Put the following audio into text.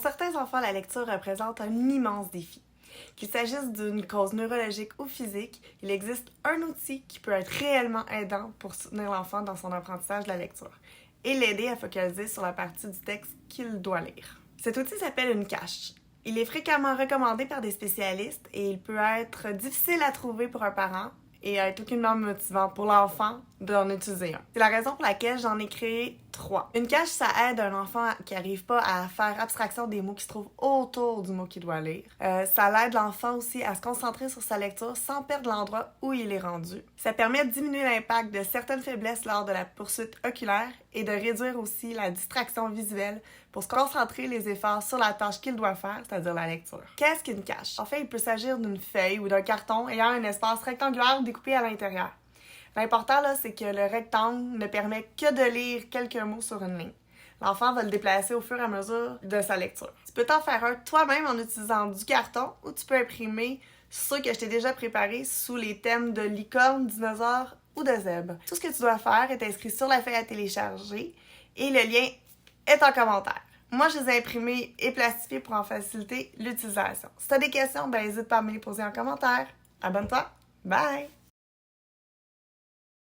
Pour certains enfants, la lecture représente un immense défi. Qu'il s'agisse d'une cause neurologique ou physique, il existe un outil qui peut être réellement aidant pour soutenir l'enfant dans son apprentissage de la lecture et l'aider à focaliser sur la partie du texte qu'il doit lire. Cet outil s'appelle une cache. Il est fréquemment recommandé par des spécialistes et il peut être difficile à trouver pour un parent et être aucunement motivant pour l'enfant d'en utiliser un. C'est la raison pour laquelle j'en ai créé 3. Une cache, ça aide un enfant qui n'arrive pas à faire abstraction des mots qui se trouvent autour du mot qu'il doit lire. Ça l'aide l'enfant aussi à se concentrer sur sa lecture sans perdre l'endroit où il est rendu. Ça permet de diminuer l'impact de certaines faiblesses lors de la poursuite oculaire et de réduire aussi la distraction visuelle pour se concentrer les efforts sur la tâche qu'il doit faire, c'est-à-dire la lecture. Qu'est-ce qu'une cache? En fait, il peut s'agir d'une feuille ou d'un carton ayant un espace rectangulaire découpé à l'intérieur. L'important, là, c'est que le rectangle ne permet que de lire quelques mots sur une ligne. L'enfant va le déplacer au fur et à mesure de sa lecture. Tu peux t'en faire un toi-même en utilisant du carton ou tu peux imprimer ceux que je t'ai déjà préparés sous les thèmes de licorne, dinosaure ou de zèbre. Tout ce que tu dois faire est inscrit sur la feuille à télécharger et le lien est en commentaire. Moi, je les ai imprimés et plastifiés pour en faciliter l'utilisation. Si tu as des questions, n'hésite pas à me les poser en commentaire. Abonne-toi. Bye!